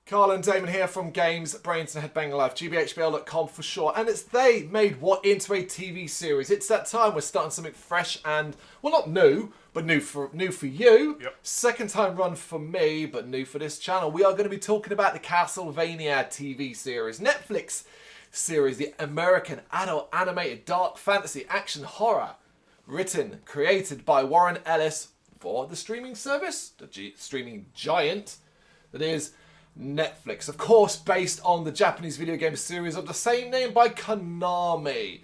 Carl and Damon here from Brrraains A Head-Banging Life, gbhblofficial for short. And it's they made what into a TV series. It's that time we're starting something fresh and, well, not new, but new for you. Yep. Second time run for me, but new for this channel. We are going to be talking about the Castlevania TV series. Netflix series, the American adult animated dark fantasy action horror. Written, created by Warren Ellis for the streaming service, the streaming giant that is Netflix. Of course, based on the Japanese video game series of the same name by Konami.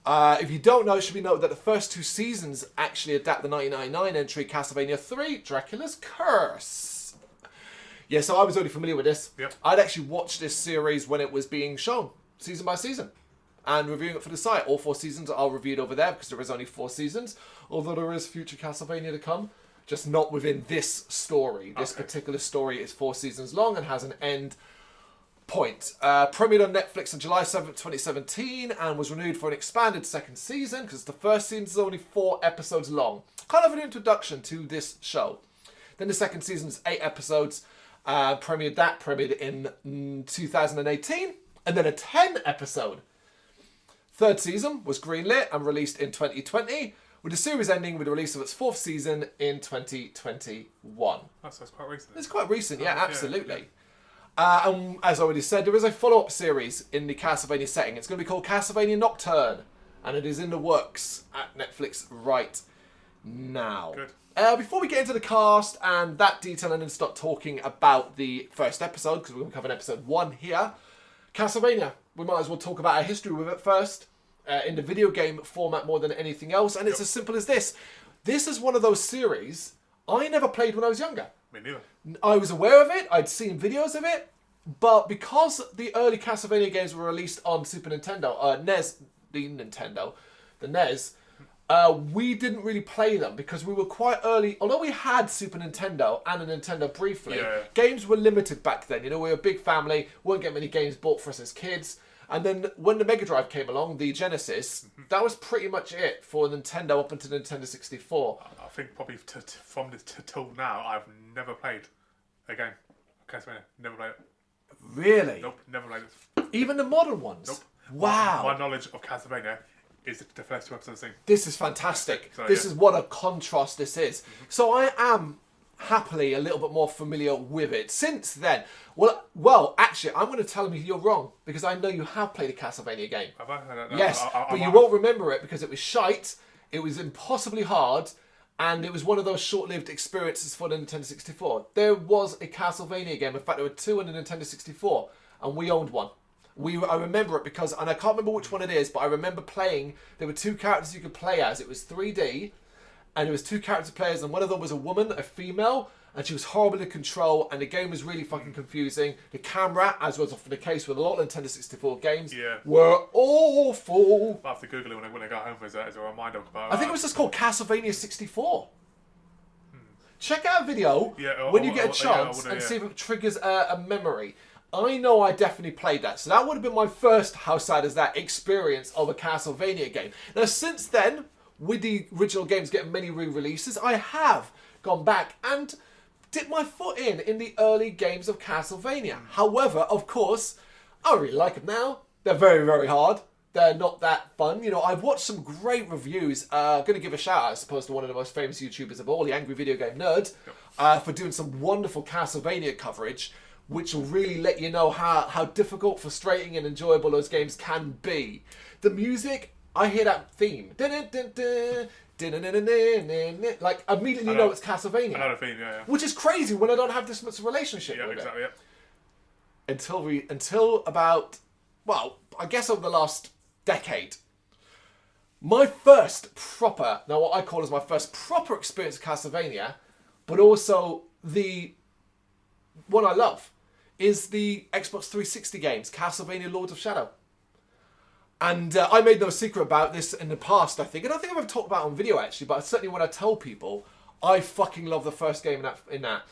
If you don't know, it should be noted that the first two seasons actually adapt the 1999 entry Castlevania 3, Dracula's Curse. Yeah, so I was already familiar with this. Yep. I'd actually watched this series when it was being shown, season by season, and reviewing it for the site. All 4 seasons are reviewed over there because there is only 4 seasons, although there is future Castlevania to come. Just not within this story. This particular story is 4 seasons long and has an end point. Premiered on Netflix on July 7th, 2017 and was renewed for an expanded second season because the first season is only 4 episodes long. Kind of an introduction to this show. Then the second season is 8 episodes. Premiered in 2018. And then a 10 episode. Third season was greenlit and released in 2020. With the series ending with the release of its 4th season in 2021. That's quite recent. It's quite recent, yeah, absolutely. Yeah. And as I already said, there is a follow-up series in the Castlevania setting. It's going to be called Castlevania Nocturne, and it is in the works at Netflix right now. Good. Before we get into the cast and that detail and then start talking about the first episode, because we're going to cover episode 1 here, Castlevania, we might as well talk about our history with it first. In the video game format more than anything else, and it's as simple as this. This is one of those series I never played when I was younger. Me neither. I was aware of it, I'd seen videos of it, but because the early Castlevania games were released on Super Nintendo, the NES, we didn't really play them because we were quite early. Although we had Super Nintendo and a Nintendo briefly, games were limited back then. You know, we were a big family, weren't getting many games bought for us as kids. And then when the Mega Drive came along, the Genesis, that was pretty much it for Nintendo up until Nintendo 64. I think probably from till now, I've never played a game. Castlevania, never played it. Really? Nope, never played it. Even the modern ones? Nope. Wow. My knowledge of Castlevania is the first 2 episodes thing. This is fantastic. So, this is what a contrast this is. So I am happily a little bit more familiar with it since then. Well, actually, I'm going to tell you you're wrong because I know you have played a Castlevania game. Have I? Yes, but you won't remember it because it was shite, it was impossibly hard, and it was one of those short-lived experiences for the Nintendo 64. There was a Castlevania game. In fact, there were 2 on the Nintendo 64, and we owned one. I remember it because, and I can't remember which one it is, but I remember playing. There were 2 characters you could play as. It was 3D. And there was 2 character players, and one of them was a woman, a female, and she was horrible to control, and the game was really fucking confusing. The camera, as was often the case with a lot of Nintendo 64 games, were awful. I'll have to Google it when I go home as a reminder. I think it was just called Castlevania 64. Check out a video when you get a chance and see if it triggers a memory. I know I definitely played that, so that would have been my first, how sad is that, experience of a Castlevania game. Now, since then, with the original games getting many re-releases, I have gone back and dipped my foot in the early games of Castlevania. However, of course, I really like them now. They're very, very hard. They're not that fun. You know, I've watched some great reviews. Going to give a shout out, I suppose, to one of the most famous YouTubers of all, the Angry Video Game Nerd, for doing some wonderful Castlevania coverage, which will really let you know how difficult, frustrating, and enjoyable those games can be. The music, I hear that theme. Like, immediately know it's Castlevania. I know the theme, Which is crazy when I don't have this much relationship with exactly, it. Until about, well, I guess over the last decade. My first proper, now what I call as my first proper experience of Castlevania, but also the one I love, is the Xbox 360 games, Castlevania Lords of Shadow. And I made no secret about this in the past, I think. And I think I've ever talked about it on video, actually. But certainly when I tell people, I fucking love the first game in that.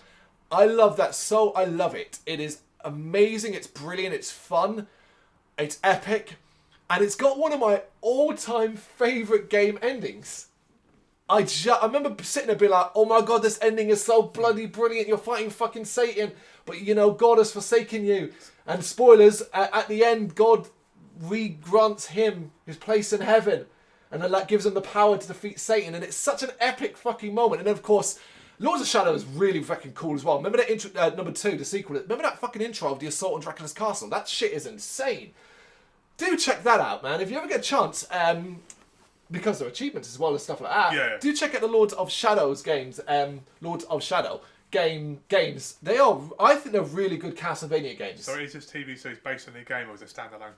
I love that so. I love it. It is amazing. It's brilliant. It's fun. It's epic. And it's got one of my all-time favourite game endings. I remember sitting there being like, oh my god, this ending is so bloody brilliant. You're fighting fucking Satan, but you know, God has forsaken you. And spoilers, at the end, God re-grants him his place in heaven. And then that gives him the power to defeat Satan. And it's such an epic fucking moment. And then, of course, Lords of Shadow is really fucking cool as well. Remember that intro, number 2, the sequel? Remember that fucking intro of the assault on Dracula's castle? That shit is insane. Do check that out, man. If you ever get a chance, because there are achievements as well as stuff like that. Yeah. Do check out the Lords of Shadows games. Lords of Shadow games. They are, I think, they're really good Castlevania games. So is this TV series based on the game or is it standalone?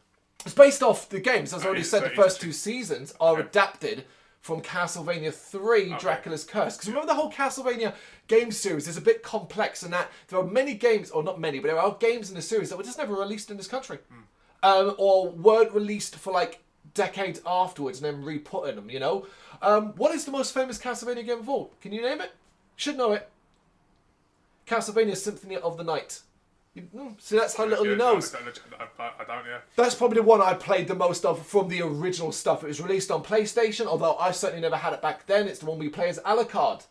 It's based off the games. As I already said, the first 2 seasons are adapted from Castlevania 3, Dracula's Curse. Because remember the whole Castlevania game series is a bit complex in that there are many games, or not many, but there are games in the series that were just never released in this country. Or weren't released for like decades afterwards and then re-put in them, you know? What is the most famous Castlevania game of all? Can you name it? Should know it. Castlevania Symphony of the Night. See, that's how little he knows. I don't, yeah. That's probably the one I played the most of from the original stuff. It was released on PlayStation, although I certainly never had it back then. It's the one we play as Alucard,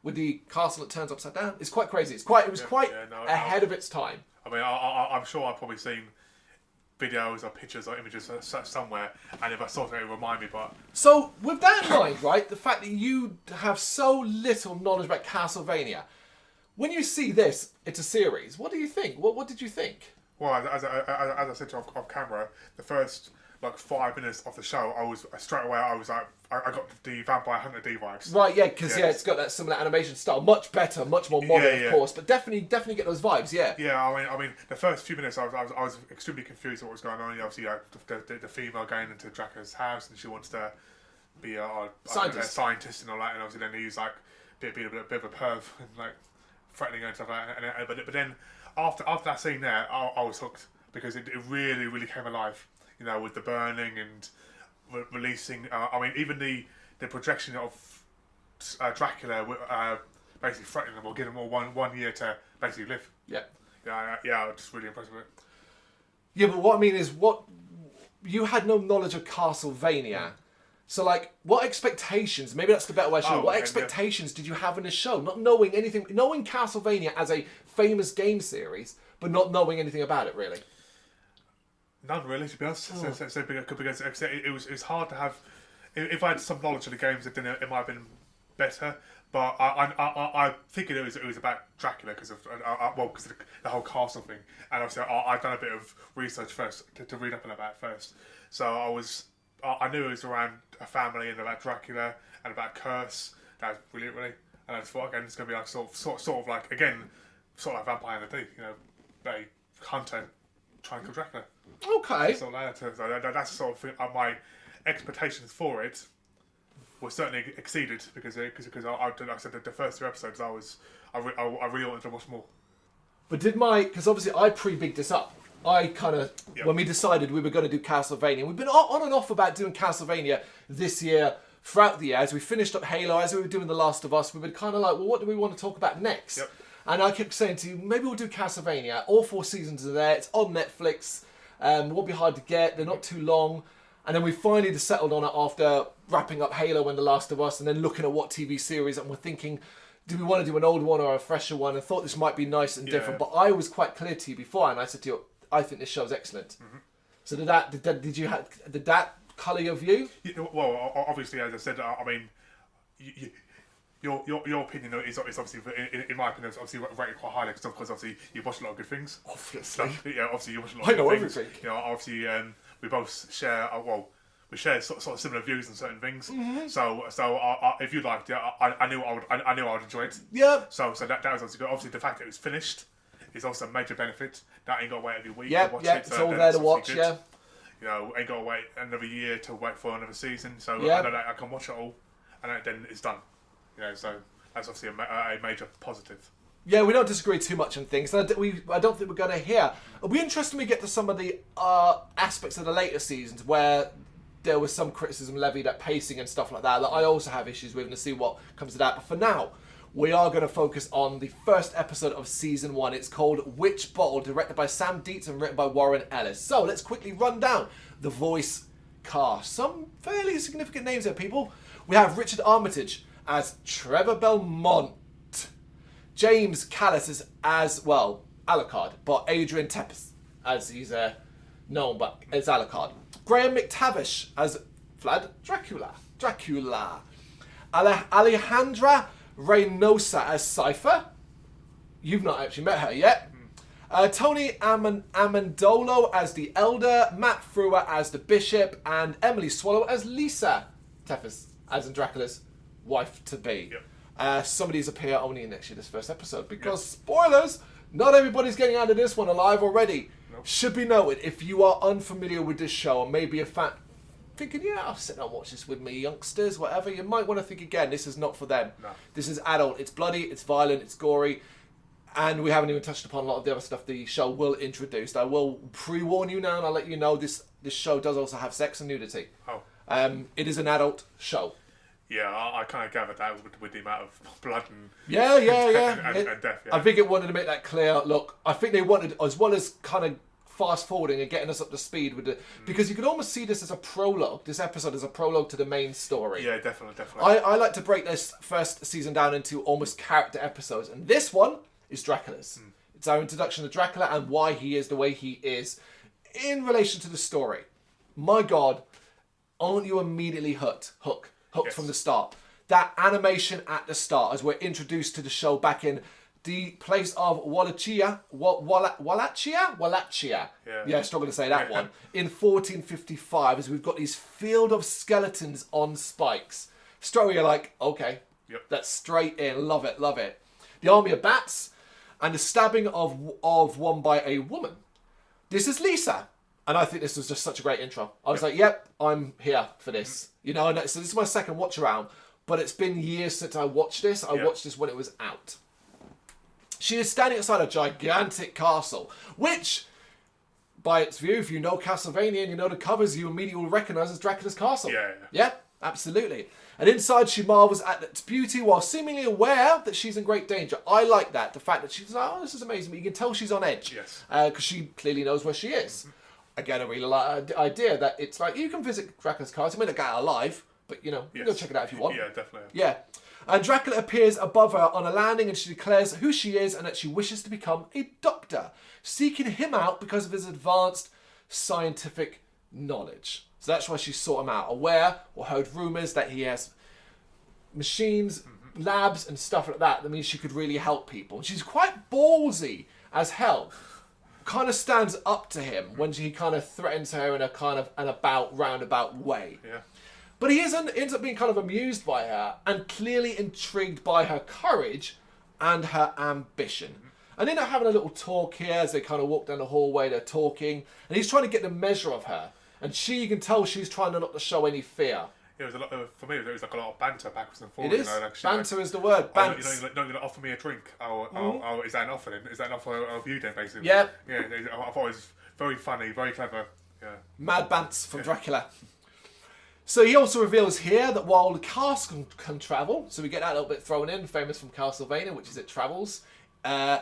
with the castle that turns upside down. It's quite crazy. It was quite ahead of its time. I mean, I'm sure I've probably seen videos or pictures or images somewhere, and if I saw it, it would remind me, but... So, with that in mind, right, the fact that you have so little knowledge about Castlevania, when you see this, it's a series, what do you think? What did you think? Well, as I said to you off camera, the first, 5 minutes of the show, I was like, I got the Vampire Hunter D vibes. Right, yeah, because it's got that similar animation style, much better, much more modern, of course, but definitely get those vibes, yeah. Yeah, I mean, the first few minutes, I was extremely confused at what was going on. Obviously, the female going into Dracula's house, and she wants to be a scientist and all that, and obviously then he's like being a bit of a perv and like threatening her and stuff like that. But then after that scene there, I was hooked because it really, really came alive. You know, with the burning and releasing. I mean, even the projection of Dracula basically threatening them or giving them all one year to basically live. Yeah. I was just really impressed with it. Yeah, but what I mean is, you had no knowledge of Castlevania. So, like, what expectations, maybe that's the better way to show what expectations did you have in the show? Not knowing anything, knowing Castlevania as a famous game series, but not knowing anything about it, really. None, really, to be honest. So because it was hard to have... If I had some knowledge of the games, then it might have been better. But I figured it was about Dracula because of the whole castle thing. And obviously, I'd done a bit of research first to read up on about it first. So I knew it was around a family and about Dracula and about Curse. That was brilliant, really. And I just thought, again, it's going to be like sort of like Vampire Hunter D, you know, a hunter trying to kill Dracula. Okay. So that's the sort of thing. My expectations for it were certainly exceeded because like I said, the first 2 episodes I really wanted to watch more. But because obviously I pre-bigged this up. I kind of, when we decided we were going to do Castlevania, we've been on and off about doing Castlevania this year, throughout the year, as we finished up Halo, as we were doing The Last of Us, we've been kind of like, well, what do we want to talk about next? Yep. And I kept saying to you, maybe we'll do Castlevania. All 4 seasons are there. It's on Netflix. Won't be hard to get. They're not too long. And then we finally just settled on it after wrapping up Halo and The Last of Us and then looking at what TV series, and we're thinking, do we want to do an old one or a fresher one? And thought this might be nice and different. But I was quite clear to you before, and I said to you, I think this show's excellent. Mm-hmm. So did that colour your view? Well, obviously, as I said, I mean, your opinion is obviously, in my opinion, it's obviously rated quite highly because, of course, obviously you watch a lot of good things. Obviously, obviously you watch a lot of good things. Everything. You know, obviously, we both share we share sort of similar views on certain things. Mm-hmm. So if you liked it, I knew I would enjoy it. Yeah. So that was obviously good. Obviously, the fact that it was finished is also a major benefit. That ain't got to wait every week to watch it. It's all there to watch. Good. Yeah. You know, ain't got to wait another year to wait for another season. So I know that I can watch it all, and then it's done. You know, so that's obviously a major positive. Yeah, we don't disagree too much on things. I don't think we're going to hear. It'll be interesting when we get to some of the aspects of the later seasons where there was some criticism levied at pacing and stuff like that I also have issues with, and to see what comes of that. But for now, we are going to focus on the first episode of Season 1. It's called Witchbottle, directed by Sam Dietz and written by Warren Ellis. So let's quickly run down the voice cast. Some fairly significant names there, people. We have Richard Armitage as Trevor Belmont. James Callis as, well, Alucard, but Adrian Tepes as he's known, but as Alucard. Graham McTavish as Vlad Dracula. Alejandra Reynosa as Cypher. You've not actually met her yet. Tony Amandolo as the Elder, Matt Frewer as the Bishop, and Emily Swallow as Lisa Tepes, as in Dracula's wife-to-be. Some of these appear only in this first episode, because, spoilers, not everybody's getting out of this one alive already. Nope. Should be noted, if you are unfamiliar with this show, and maybe a fan thinking, yeah, I'll sit down and watch this with me youngsters, whatever, you might want to think again, this is not for them. No. This is adult, it's bloody, it's violent, it's gory. And we haven't even touched upon a lot of the other stuff the show will introduce. I will pre-warn you now, and I'll let you know this show does also have sex and nudity. Oh. It is an adult show. Yeah, I kind of gathered that with the amount of blood and and death. Yeah. I think it wanted to make that clear. Look, I think they wanted, as well as kind of fast-forwarding and getting us up to speed with it, because you could almost see this as a prologue. This episode as a prologue to the main story. Yeah, definitely. I like to break this first season down into almost character episodes, and this one is Dracula's. It's our introduction to Dracula and why he is the way he is in relation to the story. My God, aren't you immediately hooked yes. from the start? That animation at the start, as we're introduced to the show back in the place of Wallachia. Yeah, struggle to say that one. In 1455, as we've got these field of skeletons on spikes. Straight you're like, okay, that's straight in. Love it. The army of bats. And the stabbing of one by a woman. This is Lisa. And I think this was just such a great intro. I was like, yep, I'm here for this. You know, and so this is my second watch around. But it's been years since I watched this. I watched this when it was out. She is standing outside a gigantic castle. Which, by its view, if you know Castlevania and you know the covers, you immediately will recognise as Dracula's castle. Yeah, absolutely. And inside she marvels at its beauty while seemingly aware that she's in great danger. I like that. The fact that she's like, oh, this is amazing. But you can tell she's on edge. Yes. Because she clearly knows where she is. Again, I really like the idea that it's like, you can visit Dracula's castle. You may not get out alive, but, you know, you can go check it out if you want. Yeah, definitely. Yeah. And Dracula appears above her on a landing and she declares who she is and that she wishes to become a doctor, seeking him out because of his advanced scientific knowledge. So that's why she sought him out. Aware or heard rumours that he has machines, labs and stuff like that. That means she could really help people. And she's quite ballsy as hell. Kind of stands up to him when he kind of threatens her in a kind of roundabout way. Yeah. But he ends up being kind of amused by her and clearly intrigued by her courage and her ambition. And they end up having a little talk here as they kind of walk down the hallway. They're talking. And he's trying to get the measure of her. And you can tell she's trying not to show any fear. Yeah, it was a lot for me. There was like a lot of banter backwards and forwards. It is. Banter is the word. Banter. You're going to offer me a drink. Oh, is that an offer then? Is that an offer of you then, basically? Yeah. Yeah, I thought it was very funny, very clever. Yeah. Mad bants from Dracula. So he also reveals here that while the castle can travel, so we get that little bit thrown in, famous from Castlevania, which is it travels,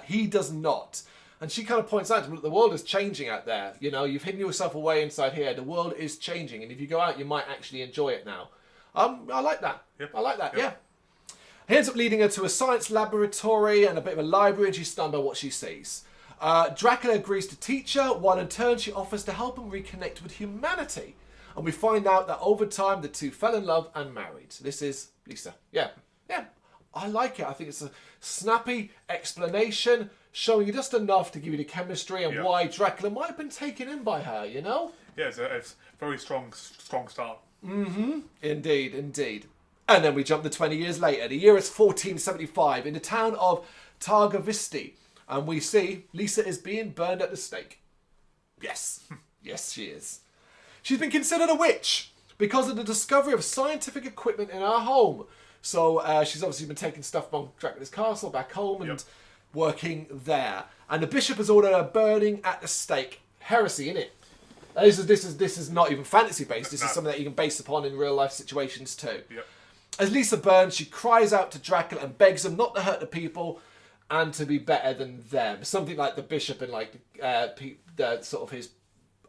he does not. And she kind of points out, the world is changing out there. You know, you've hidden yourself away inside here. The world is changing. And if you go out, you might actually enjoy it now. I like that. Yep. I like that, yeah. He ends up leading her to a science laboratory and a bit of a library, and she's stunned by what she sees. Dracula agrees to teach her, while in turn she offers to help him reconnect with humanity. And we find out that over time, the two fell in love and married. So this is Lisa. Yeah. I like it. I think it's a snappy explanation, showing you just enough to give you the chemistry and why Dracula might have been taken in by her, you know? Yeah, it's a very strong start. Indeed. And then we jump to 20 years later. The year is 1475 in the town of Targovisti. And we see Lisa is being burned at the stake. Yes. Yes, she is. She's been considered a witch because of the discovery of scientific equipment in her home. So she's obviously been taking stuff from Dracula's castle back home and working there. And the bishop has ordered her burning at the stake. Heresy, innit? This is not even fantasy based. This is something that you can base upon in real life situations too. Yep. As Lisa burns, she cries out to Dracula and begs him not to hurt the people and to be better than them. Something like the bishop and like the sort of his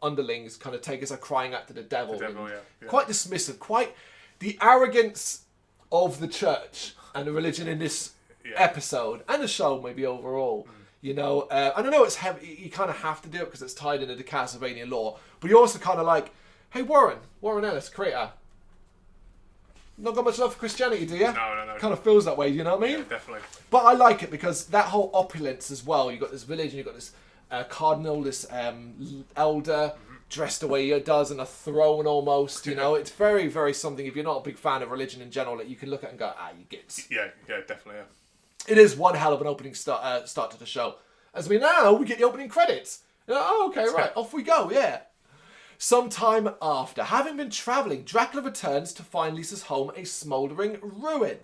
underlings kind of take as her crying out to the devil. Yeah. Quite dismissive. The arrogance of the church and the religion in this episode, and the show maybe overall, you know, and I know it's heavy, you kind of have to do it because it's tied into the Castlevania lore, but you're also kind of like, hey, Warren Ellis, creator, not got much love for Christianity, do you? No. Kind of feels that way, you know what I mean? Yeah, definitely. But I like it because that whole opulence as well, you've got this village and you've got this cardinal, this elder, dressed the way he does in a throne almost, you know. It's very, very something, if you're not a big fan of religion in general, that you can look at and go, you gits. Yeah, definitely, yeah. It is one hell of an opening start to the show. As now we get the opening credits. You're like, okay, right, off we go, yeah. Sometime after, having been travelling, Dracula returns to find Lisa's home a smouldering ruin.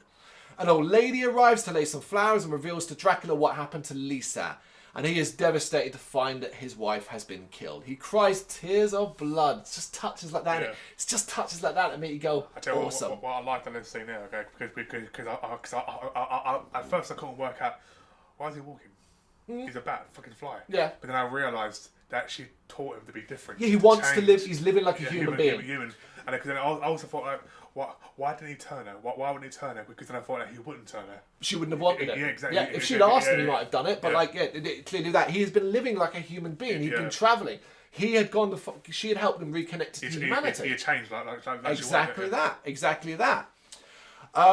An old lady arrives to lay some flowers and reveals to Dracula what happened to Lisa. And he is devastated to find that his wife has been killed. He cries tears of blood. It's just touches like that. Yeah. It's just touches like that that make you go, awesome. What I like on this scene there, okay, because I at first I couldn't work out, why is he walking? He's a bat, fucking fly. Yeah. But then I realised that she taught him to be different. Yeah, he wants to live. He's living like a human being. Human. And then I also thought, like, why didn't he turn her? Why wouldn't he turn her? Because then I thought that he wouldn't turn her. She wouldn't have wanted it. Yeah, exactly. Yeah, if she'd asked him, he might have done it. But clearly that he has been living like a human being. He'd been travelling. He had gone to. She had helped him reconnect to humanity. He had changed like exactly that. Exactly that.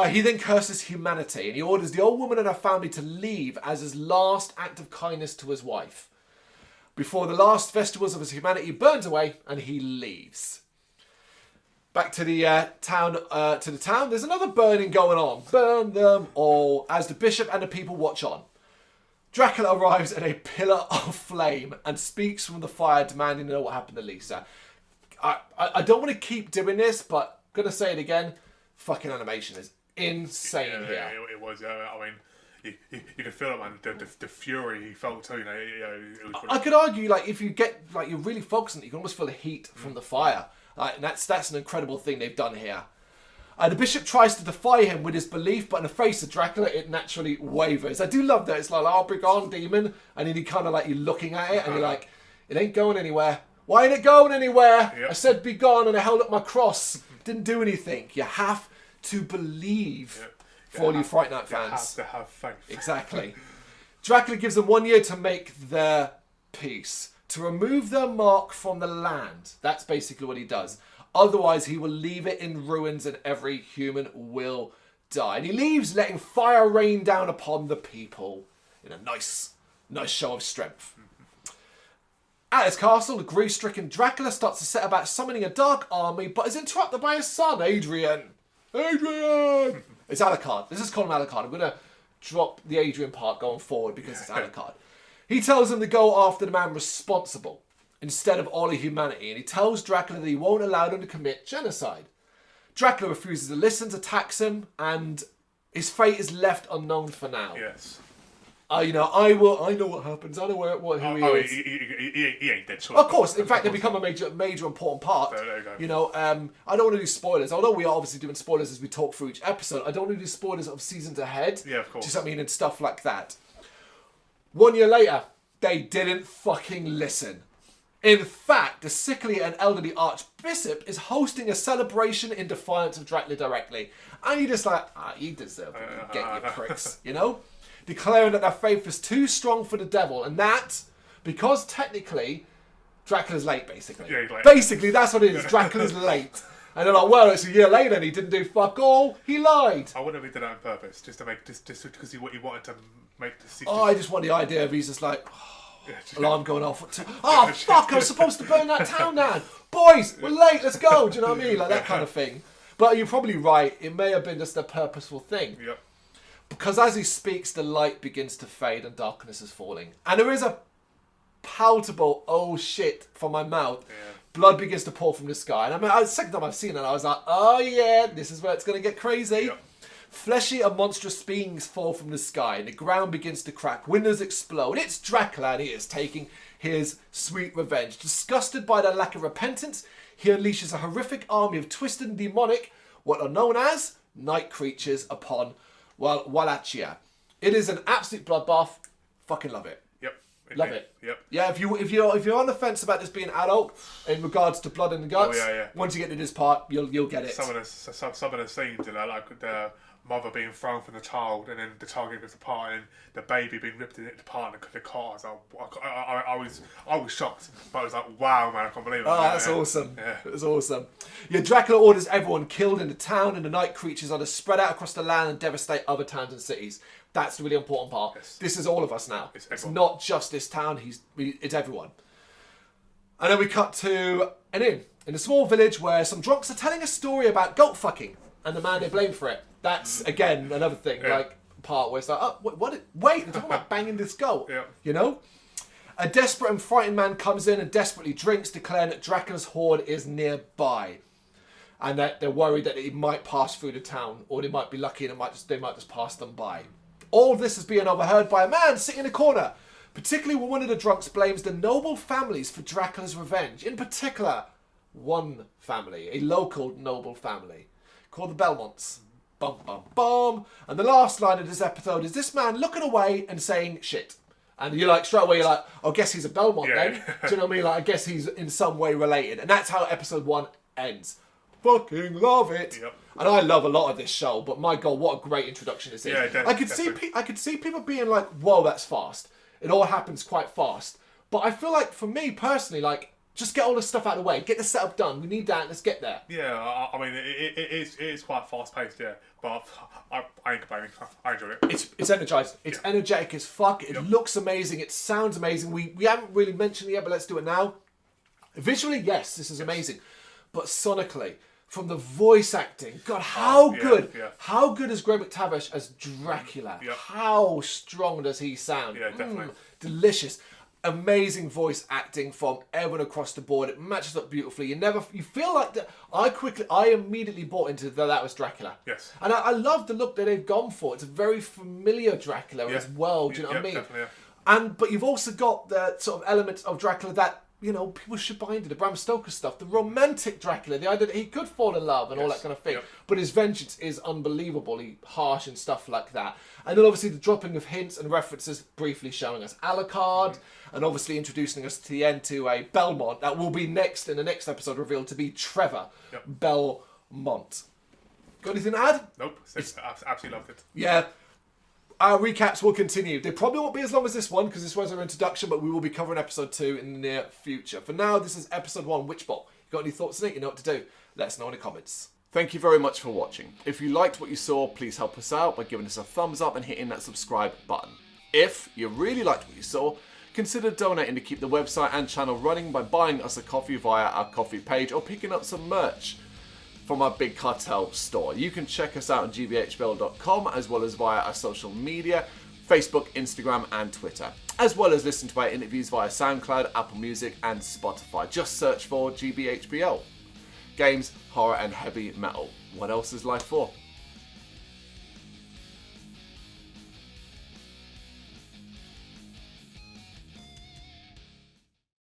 He then curses humanity and he orders the old woman and her family to leave as his last act of kindness to his wife. Before the last vestigals of his humanity burns away and he leaves. Back to the town. There's another burning going on. Burn them all as the bishop and the people watch on. Dracula arrives in a pillar of flame and speaks from the fire, demanding to know what happened to Lisa. I don't want to keep doing this, but I'm going to say it again. Fucking animation is insane here. It was. I mean, you could feel it, man. The fury he felt too. It was I could argue, like, if you get, like, you're really focusing, you can almost feel the heat from the fire. And that's an incredible thing they've done here. The bishop tries to defy him with his belief, but in the face of Dracula, it naturally wavers. I do love that. It's like, begone, demon. And then you kind of like, you're looking at it and you're like, it ain't going anywhere. Why ain't it going anywhere? Yep. I said begone and I held up my cross. Didn't do anything. You have to believe for all you Fright Night fans. You have to have faith. Exactly. Dracula gives them 1 year to make their peace, to remove their mark from the land. That's basically what he does. Otherwise, he will leave it in ruins and every human will die. And he leaves, letting fire rain down upon the people in a nice show of strength. At his castle, the grief-stricken Dracula starts to set about summoning a dark army, but is interrupted by his son, Adrian. It's Alucard. Let's just call him Alucard. I'm going to drop the Adrian part going forward because it's Alucard. He tells him to go after the man responsible instead of all of humanity, and he tells Dracula that he won't allow them to commit genocide. Dracula refuses to listen, attacks him, and his fate is left unknown for now. Yes. I know what happens. I know who he is. He ain't dead. Of course. In fact, they become a major important part. There you go. You know, I don't want to do spoilers. Although we are obviously doing spoilers as we talk through each episode, I don't want to do spoilers of seasons ahead. Yeah, of course. Just and stuff like that. 1 year later, they didn't fucking listen. In fact, the sickly and elderly Archbishop is hosting a celebration in defiance of Dracula directly. And you're just like, you deserve it. Get your pricks, you know? Declaring that their faith is too strong for the devil. And that, because technically, Dracula's late, basically. Yeah, he's late. Basically, that's what it is. Dracula's late. And they're like, well, it's a year later and he didn't do fuck all. He lied. I wonder if he did that on purpose, just because he wanted to make the sequel. Oh, I just want the idea of he's just like... alarm going off. Oh, fuck, I was supposed to burn that town down. Boys, we're late, let's go. Do you know what I mean? Like that kind of thing. But you're probably right. It may have been just a purposeful thing. Yep. Because as he speaks, the light begins to fade and darkness is falling. And there is a palpable, oh shit, from my mouth. Yeah. Blood begins to pour from the sky. And I mean, the second time I've seen it, I was like, oh yeah, this is where it's going to get crazy. Yep. Fleshy and monstrous beings fall from the sky and the ground begins to crack. Windows explode. It's Dracula and he is taking his sweet revenge. Disgusted by their lack of repentance, he unleashes a horrific army of twisted and demonic, what are known as night creatures upon Wallachia. It is an absolute bloodbath. Fucking love it. Yep. Love it. Yep. Yeah, if you're on the fence about this being adult in regards to blood in the guts, once you get to this part, you'll get it. Some of the scenes, like the mother being thrown from the child, and then the child getting ripped apart, and the baby being ripped apart in the car. I was shocked, but I was like, wow, man, I can't believe it. Oh, that's awesome. Yeah. It was awesome. Yeah, Dracula orders everyone killed in the town, and the night creatures are to spread out across the land and devastate other towns and cities. That's the really important part. Yes. This is all of us now. It's not just this town. It's everyone. And then we cut to an inn in a small village where some drunks are telling a story about goat fucking and the man they blame for it. That's, again, another thing, part where it's like, oh, wait, they're talking about banging this goat, you know? A desperate and frightened man comes in and desperately drinks, declaring that Dracula's horde is nearby. And that they're worried that he might pass through the town, or they might be lucky and they might just pass them by. All this is being overheard by a man sitting in a corner, particularly when one of the drunks blames the noble families for Dracula's revenge. In particular, one family, a local noble family, called the Belmonts. Bum, bum, bum. And the last line of this episode is this man looking away and saying shit. And you're like, straight away, you're like, oh, I guess he's a Belmont then. Do you know what I mean? Like, I guess he's in some way related. And that's how episode 1 ends. Fucking love it. Yep. And I love a lot of this show, but my God, what a great introduction this is. Yeah, I could see people being like, whoa, that's fast. It all happens quite fast. But I feel like, for me personally, like, just get all this stuff out of the way. Get the setup done. We need that. Let's get there. Yeah, I mean, it is quite fast-paced, yeah. But I ain't complaining. I enjoy it. It's energizing. It's energetic as fuck. It looks amazing. It sounds amazing. We haven't really mentioned it yet, but let's do it now. Visually, yes, this is amazing. But sonically, from the voice acting, God, how good is Greg McTavish as Dracula? Yep. How strong does he sound? Yeah, definitely. Delicious. Amazing voice acting from everyone across the board. It matches up beautifully. You feel like that. I immediately bought into that was Dracula. Yes. And I love the look that they've gone for. It's a very familiar Dracula as well. Do you know what I mean? Definitely, But you've also got the sort of elements of Dracula that, you know, people should buy into, the Bram Stoker stuff, the romantic Dracula, the idea that he could fall in love and all that kind of thing. Yep. But his vengeance is unbelievably harsh and stuff like that. And then obviously the dropping of hints and references, briefly showing us Alucard, and obviously introducing us to the end to a Belmont that will be next in the next episode revealed to be Trevor Belmont. Got anything to add? Nope. Absolutely loved it. Yeah. Our recaps will continue. They probably won't be as long as this one because this was our introduction, but we will be covering episode 2 in the near future. For now, this is episode 1, Witchbottle. You got any thoughts on it? You know what to do. Let us know in the comments. Thank you very much for watching. If you liked what you saw, please help us out by giving us a thumbs up and hitting that subscribe button. If you really liked what you saw, consider donating to keep the website and channel running by buying us a coffee via our coffee page or picking up some merch from our Big Cartel store. You can check us out on gbhbl.com as well as via our social media, Facebook, Instagram and Twitter, as well as listen to our interviews via SoundCloud, Apple Music and Spotify. Just search for GBHBL. Games, horror and heavy metal. What else is life for?